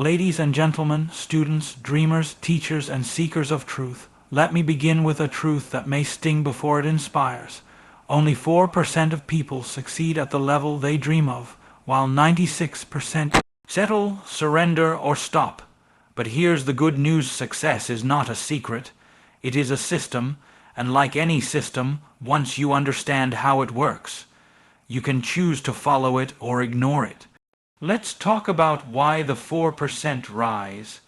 Ladies and gentlemen, students, dreamers, teachers, and seekers of truth, let me begin with a truth that may sting before it inspires. Only 4% of people succeed at the level they dream of, while 96% settle, surrender, or stop. But here's the good news: success is not a secret. It is a system, and like any system, once you understand how it works, you can choose to follow it or ignore it. Let's talk about why the 4% rise.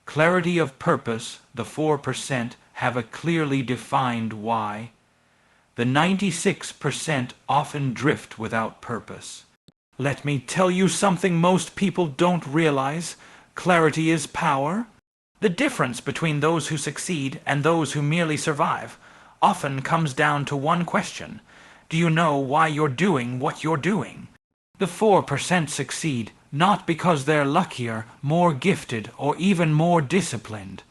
Clarity of purpose. The 4% have a clearly defined why. The 96% often drift without purpose. Let me tell you something most people don't realize. Clarity is power. The difference between those who succeed and those who merely survive often comes down to one question: do you know why you're doing what you're doing? The 4% succeed not because they're luckier, more gifted, or even more disciplined,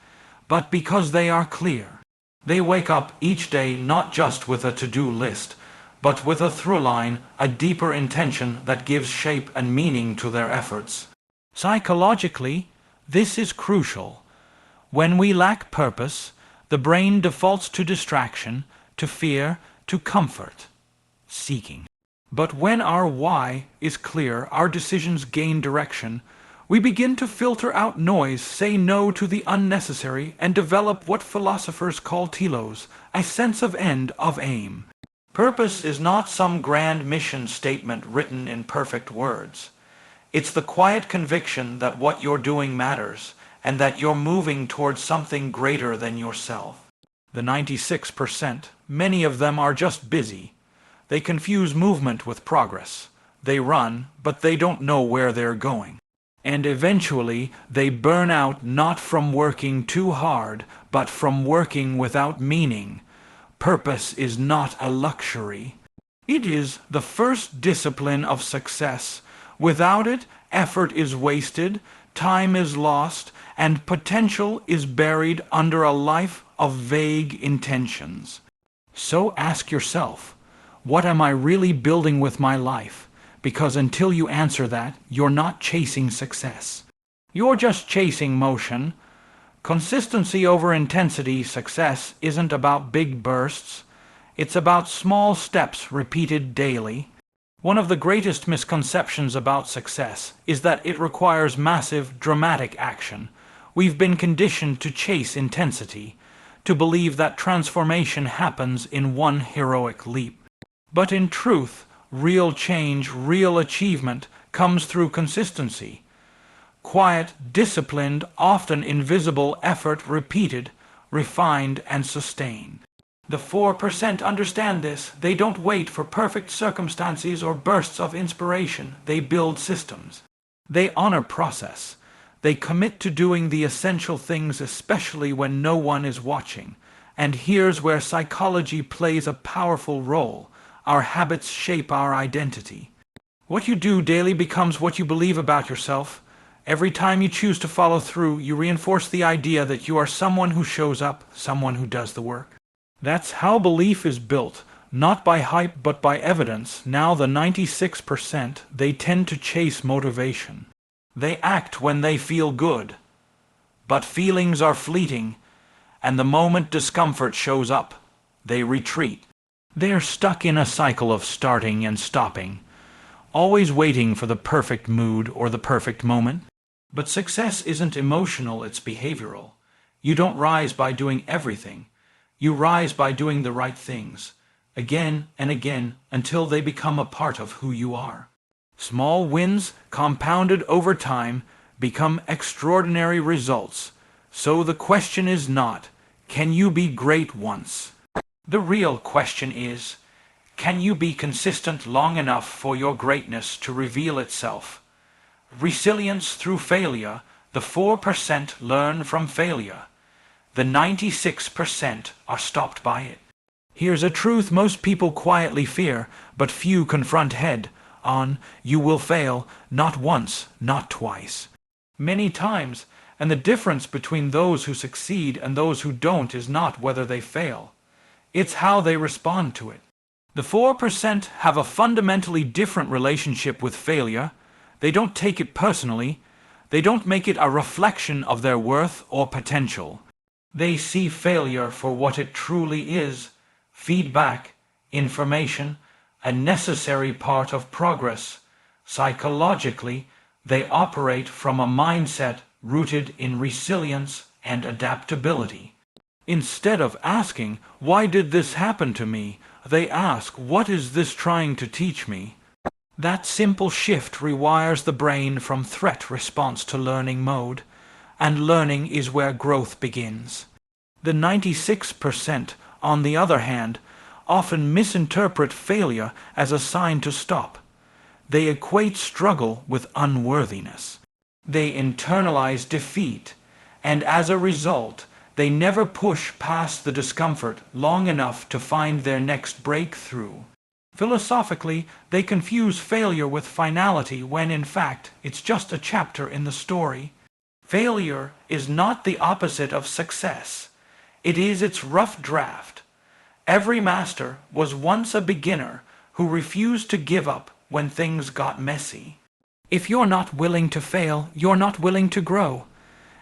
but because they are clear. They wake up each day not just with a to-do list, but with a through line, a deeper intention that gives shape and meaning to their efforts. Psychologically, this is crucial. When we lack purpose, the brain defaults to distraction, to fear, to comfort seeking. But when our why is clear, our decisions gain direction. We begin to filter out noise, say no to the unnecessary, and develop what philosophers call telos, a sense of end, of aim. Purpose is not some grand mission statement written in perfect words. It's the quiet conviction that what you're doing matters, and that you're moving towards something greater than yourself. The 96%, many of them are just busy. They confuse movement with progress. They run, but they don't know where they're going. And eventually, they burn out not from working too hard, but from working without meaning. Purpose is not a luxury. It is the first discipline of success. Without it, effort is wasted, time is lost, and potential is buried under a life of vague intentions. So ask yourself, what am I really building with my life? Because until you answer that, you're not chasing success. You're just chasing motion. Consistency over intensity. Success isn't about big bursts. It's about small steps repeated daily. One of the greatest misconceptions about success is that it requires massive, dramatic action. We've been conditioned to chase intensity, to believe that transformation happens in one heroic leap. But in truth, real change, real achievement comes through consistency. Quiet, disciplined, often invisible effort repeated, refined, and sustained. The 4% understand this. They don't wait for perfect circumstances or bursts of inspiration. They build systems. They honor process. They commit to doing the essential things, especially when no one is watching. And here's where psychology plays a powerful role. Our habits shape our identity. What you do daily becomes what you believe about yourself. Every time you choose to follow through, you reinforce the idea that you are someone who shows up, someone who does the work. That's how belief is built, not by hype but by evidence. Now the 96%, they tend to chase motivation. They act when they feel good. But feelings are fleeting, and the moment discomfort shows up, they retreat. They're stuck in a cycle of starting and stopping, always waiting for the perfect mood or the perfect moment. But success isn't emotional, it's behavioral. You don't rise by doing everything. You rise by doing the right things, again and again, until they become a part of who you are. Small wins, compounded over time, become extraordinary results. So the question is not, can you be great once? The real question is, can you be consistent long enough for your greatness to reveal itself? Resilience through failure. The 4% learn from failure. The 96% are stopped by it. Here's a truth most people quietly fear, but few confront head on. You will fail, not once, not twice. Many times, and the difference between those who succeed and those who don't is not whether they fail. It's how they respond to it. The 4% have a fundamentally different relationship with failure. They don't take it personally. They don't make it a reflection of their worth or potential. They see failure for what it truly is: feedback, information, a necessary part of progress. Psychologically, they operate from a mindset rooted in resilience and adaptability. Instead of asking, "Why did this happen to me?" they ask, "What is this trying to teach me?" That simple shift rewires the brain from threat response to learning mode, and learning is where growth begins. The 96%, on the other hand, often misinterpret failure as a sign to stop. They equate struggle with unworthiness. They internalize defeat, and as a result, they never push past the discomfort long enough to find their next breakthrough. Philosophically, they confuse failure with finality when in fact it's just a chapter in the story. Failure is not the opposite of success. It is its rough draft. Every master was once a beginner who refused to give up when things got messy. If you're not willing to fail, you're not willing to grow.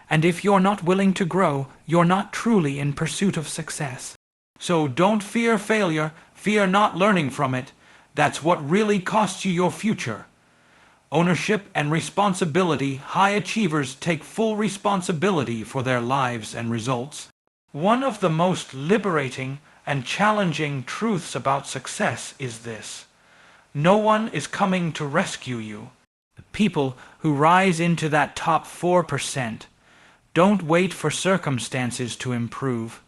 And if you're not willing to grow, you're not truly in pursuit of success. So don't fear failure, fear not learning from it. That's what really costs you your future. Ownership and responsibility. High achievers take full responsibility for their lives and results. One of the most liberating and challenging truths about success is this: no one is coming to rescue you. The people who rise into that top 4% don't wait for circumstances to improve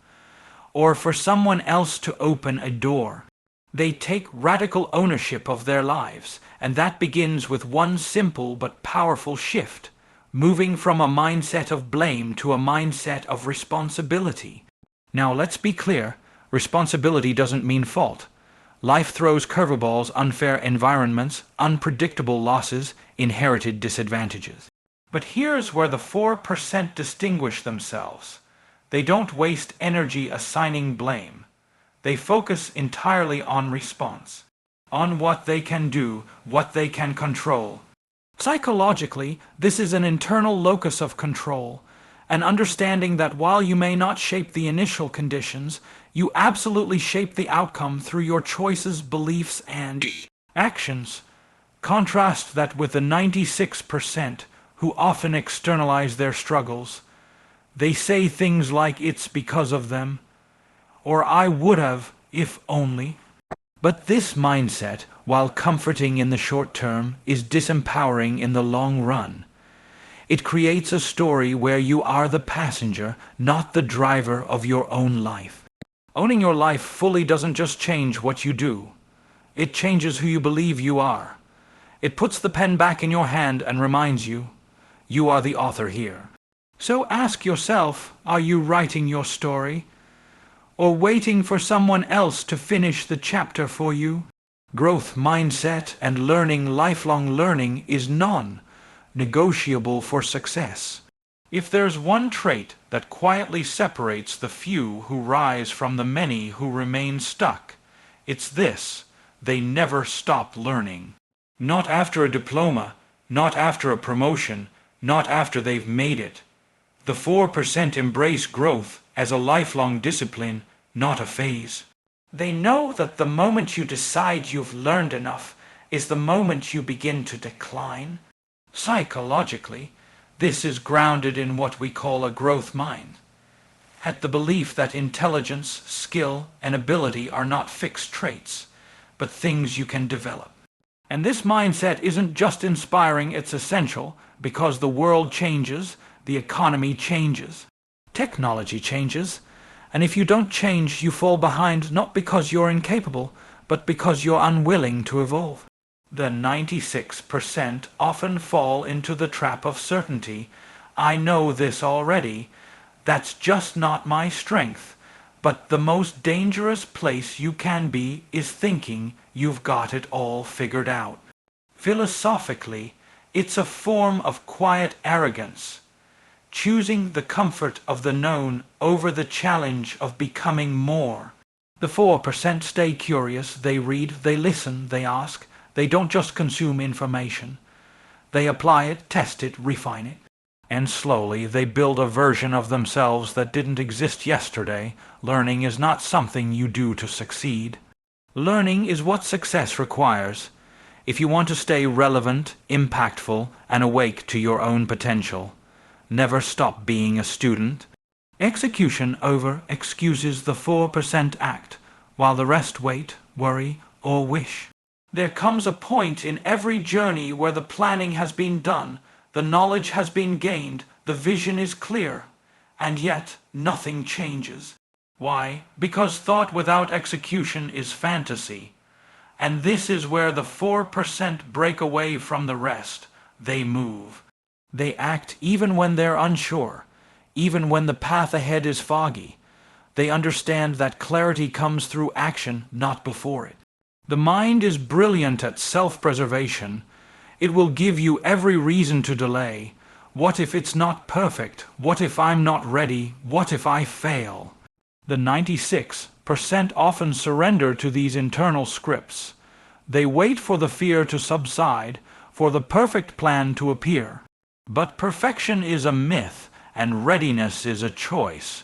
or for someone else to open a door. They take radical ownership of their lives, and that begins with one simple but powerful shift: moving from a mindset of blame to a mindset of responsibility. Now let's be clear, responsibility doesn't mean fault. Life throws curveballs, unfair environments, unpredictable losses, inherited disadvantages. But here's where the 4% distinguish themselves. They don't waste energy assigning blame. They focus entirely on response, on what they can do, what they can control. Psychologically, this is an internal locus of control, an understanding that while you may not shape the initial conditions, you absolutely shape the outcome through your choices, beliefs, and actions. Contrast that with the 96% who often externalize their struggles. They say things like "it's because of them," or "I would have, if only." But this mindset, while comforting in the short term, is disempowering in the long run. It creates a story where you are the passenger, not the driver of your own life. Owning your life fully doesn't just change what you do. It changes who you believe you are. It puts the pen back in your hand and reminds you, you are the author here. So ask yourself, are you writing your story, or waiting for someone else to finish the chapter for you? Growth mindset and lifelong learning is non-negotiable for success. If there's one trait that quietly separates the few who rise from the many who remain stuck, it's this: they never stop learning. Not after a diploma, not after a promotion, not after they've made it. The 4% embrace growth as a lifelong discipline, not a phase. They know that the moment you decide you've learned enough is the moment you begin to decline. Psychologically, this is grounded in what we call a growth mind, at the belief that intelligence, skill, and ability are not fixed traits, but things you can develop. And this mindset isn't just inspiring, it's essential, because the world changes, the economy changes, technology changes, and if you don't change, you fall behind not because you're incapable, but because you're unwilling to evolve. The 96% often fall into the trap of certainty. I know this already. That's just not my strength. But the most dangerous place you can be is thinking you've got it all figured out. Philosophically, it's a form of quiet arrogance, choosing the comfort of the known over the challenge of becoming more. The 4% stay curious, they read, they listen, they ask. They don't just consume information. They apply it, test it, refine it. And slowly they build a version of themselves that didn't exist yesterday. Learning is not something you do to succeed. Learning is what success requires. If you want to stay relevant, impactful, and awake to your own potential, never stop being a student. Execution over excuses the 4% act, while the rest wait, worry, or wish. There comes a point in every journey where the planning has been done, the knowledge has been gained, the vision is clear, and yet nothing changes. Why? Because thought without execution is fantasy. And this is where the 4% break away from the rest. They move. They act even when they're unsure, even when the path ahead is foggy. They understand that clarity comes through action, not before it. The mind is brilliant at self-preservation. It will give you every reason to delay. What if it's not perfect? What if I'm not ready? What if I fail? The 96% often surrender to these internal scripts. They wait for the fear to subside, for the perfect plan to appear. But perfection is a myth, and readiness is a choice.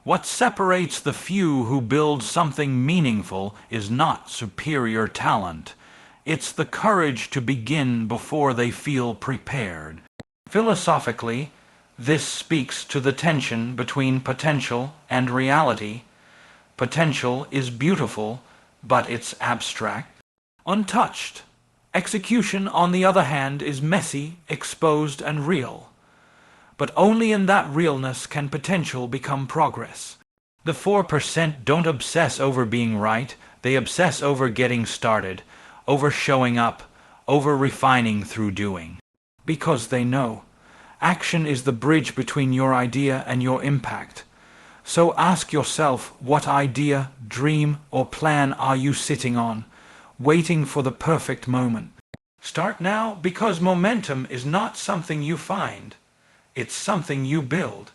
What separates the few who build something meaningful is not superior talent. It's the courage to begin before they feel prepared. Philosophically, this speaks to the tension between potential and reality. Potential is beautiful, but it's abstract, untouched. Execution, on the other hand, is messy, exposed, and real. But only in that realness can potential become progress. The 4% don't obsess over being right, they obsess over getting started, over showing up, over refining through doing. Because they know action is the bridge between your idea and your impact. So ask yourself, what idea, dream, or plan are you sitting on, waiting for the perfect moment? Start now, because momentum is not something you find. It's something you build.